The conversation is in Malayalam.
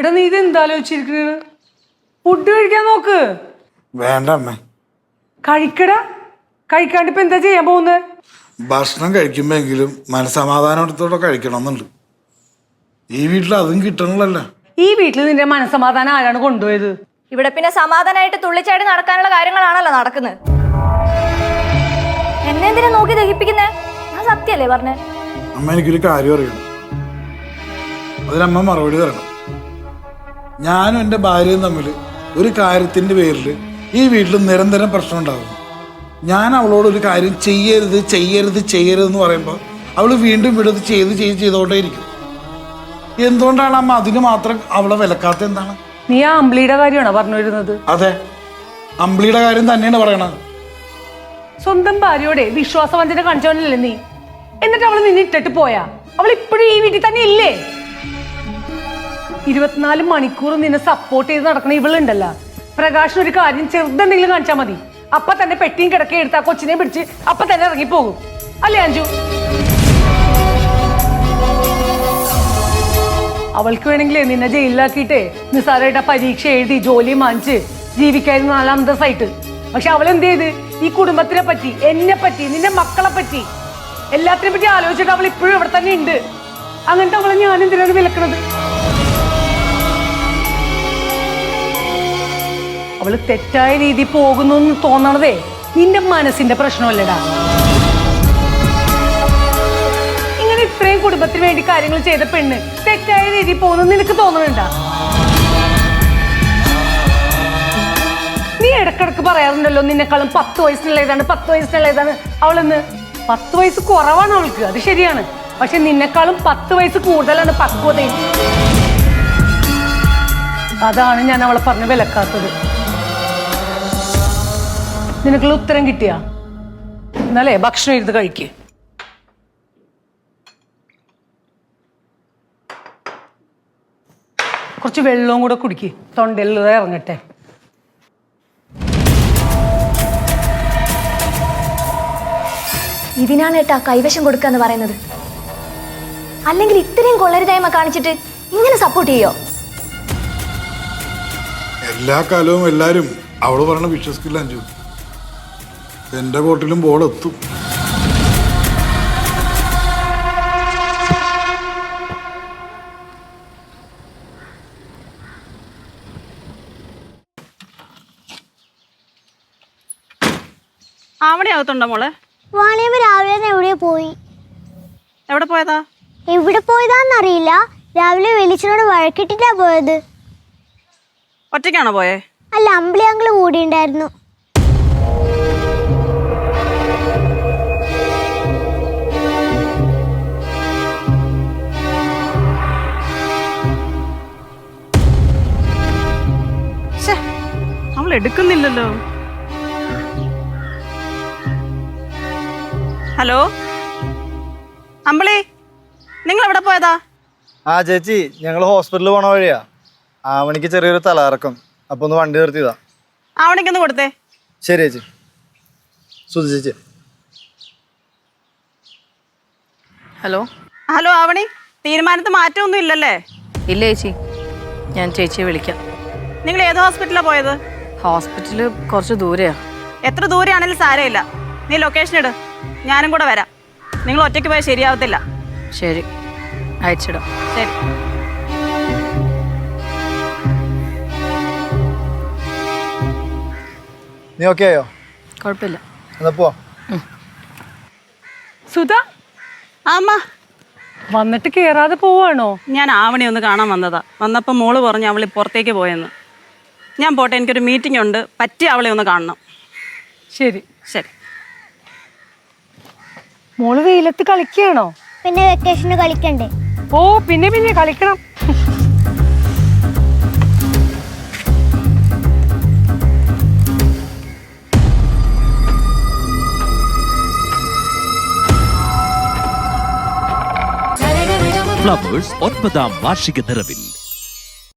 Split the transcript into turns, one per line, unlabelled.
എടാ നീ ഇത് എന്താ ആലോചിച്ചിരിക്കുന്നത്? ഫുഡ് കഴിക്കാൻ നോക്ക്.
വേണ്ട അമ്മേ.
കഴിക്കടാ. കഴിക്കാണ്ട് ഇപ്പൊ എന്താ ചെയ്യാൻ പോകുന്നത്?
ഭക്ഷണം കഴിക്കുമ്പോഴെങ്കിലും മനസ്സമാധാനത്തോടെ കഴിക്കണമെന്നുണ്ട്. ഈ വീട്ടിൽ അതും കിട്ടണല്ലോ.
ഈ വീട്ടിൽ നിന്റെ മനസ്സമാധാനം ആരാണ് കൊണ്ടുപോയത്?
ഇവിടെ പിന്നെ സമാധാനമായിട്ട് തുള്ളിച്ചാടി നടക്കാനുള്ള കാര്യങ്ങളാണല്ലോ നടക്കുന്നത്. എന്നെ എന്തിനാ നോക്കി ദഹിപ്പിക്കുന്നേ? ഞാൻ സത്യല്ലേ പറഞ്ഞേ?
അമ്മ എനിക്കൊരു കാര്യം അറിയണം, അതിനമ്മ മറുപടി തരണം. ഞാനും എൻ്റെ ഭാര്യയും തമ്മിൽ ഒരു കാര്യത്തിൻ്റെ പേരിൽ ഈ വീട്ടിൽ നിരന്തരം പ്രശ്നം ഉണ്ടാകുന്നു. ഞാൻ അവളോട് ഒരു കാര്യം ചെയ്യരുത് ചെയ്യരുത് ചെയ്യരുതെന്ന് പറയുമ്പോൾ അവൾ വീണ്ടും വീണ്ടും ചെയ്തോണ്ടേ ഇരിക്കും. എന്തുകൊണ്ടാണ് അമ്മ അതിന് മാത്രം അവളെ വിലക്കാത്ത? എന്താണ്?
നീ ആ അമ്പിളിയുടെ കാര്യമാണോ പറഞ്ഞു വരുന്നത്?
അതെ, അമ്പിളിയുടെ കാര്യം തന്നെയാണ് പറയണത്.
സ്വന്തം ഭാര്യയോടെ വിശ്വാസവഞ്ചന കാണിച്ചോണ്ടല്ലേ നീ? എന്നിട്ട് അവള് നിന്നെ ഇട്ടിട്ട് പോയാ? അവൾ ഇപ്പോഴും ഈ വീട്ടിൽ തന്നെ ഇല്ലേ? 24 മണിക്കൂർ നിന്നെ സപ്പോർട്ട് ചെയ്ത് നടക്കണ ഇവളുണ്ടല്ല. പ്രകാശിന് ഒരു കാര്യം ചെറുതെന്തെങ്കിലും കാണിച്ചാൽ മതി, അപ്പൊ തന്നെ പെട്ടിയും കിടക്കയും എടുത്ത് ആ കൊച്ചിനെ പിടിച്ച് അപ്പൊ തന്നെ ഇറങ്ങിപ്പോകും. അല്ലേ അഞ്ജു? അവൾക്ക് വേണമെങ്കിലേ നിന്നെ ജയിലിലാക്കിയിട്ടേ നിസ്സാരമായിട്ട് പരീക്ഷ എഴുതി ജോലി വാങ്ങിച്ച് ജീവിക്കായിരുന്നു നല്ല അന്തസ്സായിട്ട്. പക്ഷെ അവൾ എന്ത് ചെയ്ത്? ഈ കുടുംബത്തിനെ പറ്റി, എന്നെ പറ്റി, നിന്റെ മക്കളെ പറ്റി, എല്ലാത്തിനെ പറ്റി ആലോചിച്ചിട്ട് അവൾ ഇപ്പോഴും ഇവിടെ തന്നെ ഉണ്ട്. അങ്ങനത്തെ അവളെ ഞാൻ എന്തിനാണ് വിലക്കണത്? അവള് തെറ്റായ രീതി പോകുന്നു എന്ന് തോന്നണതേ നിന്റെ മനസ്സിന്റെ പ്രശ്നമല്ലടാ. ഇങ്ങനെ ഇത്രയും കുടുംബത്തിന് വേണ്ടി കാര്യങ്ങൾ ചെയ്ത പെണ്ണ് തെറ്റായ രീതി പോകുന്നു നിനക്ക് തോന്നുന്നുണ്ടാ? നീ ഇടക്കിടക്ക് പറയാറുണ്ടല്ലോ നിന്നെക്കാളും 10 വയസ്സിനുള്ളതാണ് 10 വയസ്സിനുള്ളതാണ് അവളെന്ന്. 10 വയസ്സ് കുറവാണ് അവൾക്ക്, അത് ശരിയാണ്. പക്ഷെ നിന്നെക്കാളും 10 വയസ്സ് കൂടുതലാണ് പക്വതയും. അതാണ് ഞാൻ അവളെ പറഞ്ഞ് വിലക്കാത്തത്. നിനക്കുള്ള ഉത്തരം കിട്ടിയാ? എന്നാലേ ഭക്ഷണം ഇരുന്ന് കഴിക്ക്. കുറച്ച് വെള്ളവും കൂടെ കുടിക്ക്, തൊണ്ടയിൽ ഇറങ്ങട്ടെ.
ഇതിനാണ് ഏട്ടാ കൈവശം കൊടുക്കാന്ന് പറയുന്നത്. അല്ലെങ്കിൽ ഇത്രയും കൊള്ളരുതായ്മ കാണിച്ചിട്ട് ഇങ്ങനെ സപ്പോർട്ട് ചെയ്യോ?
എല്ലാ കാലവും എല്ലാരും അവള് പറഞ്ഞ വിശ്വസിക്കില്ല അഞ്ജു. എന്റെ കോട്ടിലും ബോൾ എത്തും.
അവിടെ അകത്തുണ്ടോ മോളെ?
വാണിയമ്മ രാവിലെ എവിടെ പോയി?
എവിടെ പോയതാ?
എവിടെ പോയതാന്നറിയില്ല. രാവിലെ വെളിച്ചനോട് വഴക്കിട്ടിട്ടാ പോയത്.
ഒറ്റയ്ക്കാണോ പോയേ?
അല്ല, അമ്പിളി അങ്കിള് കൂടി ഉണ്ടായിരുന്നു.
അവൾ എടുക്കുന്നില്ലല്ലോ. ഹലോ അമ്പിളി, നിങ്ങൾ എവിടെ പോയതാ?
ആ ചേച്ചി, ഞങ്ങൾ ഹോസ്പിറ്റലിൽ പോണ വഴിയാ. ആവണിക്ക് ചെറിയൊരു തലകറക്കം, അപ്പൊ ഒന്ന് വണ്ടി നിർത്തിയതാ.
ആവണിക്കൊന്ന് കൊടുത്തേ.
ശരി ചേച്ചി. സുധി ചേച്ചി.
ഹലോ
ഹലോ ആവണി, തീരുമാനത്ത് മാറ്റമൊന്നും ഇല്ലല്ലേ?
ഇല്ല ചേച്ചി, ഞാൻ ചേച്ചിയെ വിളിക്കാം.
നിങ്ങൾ ഏത് ഹോസ്പിറ്റലിലാണ് പോയത്?
ഹോസ്പിറ്റല് കുറച്ച് ദൂരെയാ.
എത്ര ദൂരെയാണെങ്കിലും സാരമില്ല, നീ ലൊക്കേഷൻ ഇട്, ഞാനും കൂടെ വരാം. നിങ്ങൾ ഒറ്റയ്ക്ക് പോയാൽ ശരിയാവത്തില്ല.
ശരി, അയച്ചിടാം.
ശരി.
നീ ഓക്കെ ആയോ?
കുഴപ്പമില്ല,
എന്നാ പോവാ.
സുധ
അമ്മ
വന്നിട്ട് കേറാതെ പോവാണോ?
ഞാൻ ആവണി ഒന്ന് കാണാൻ വന്നതാ. വന്നപ്പോൾ മോള് പറഞ്ഞു അവൾ പുറത്തേക്ക് പോയെന്ന്. ഞാൻ പോട്ടെ, എനിക്കൊരു മീറ്റിംഗ് ഉണ്ട്, പറ്റി അവളെ ഒന്ന് കാണണം.
ശരി
ശരി.
മോള് വെയിലത്ത് കളിക്കുകയാണോ?
പിന്നെ വെക്കേഷന് കളിക്കണ്ടേ?
ഓ പിന്നെ പിന്നെ കളിക്കണം.
ഫ്ലവേഴ്സ് 9ാം വാർഷിക നിറവിൽ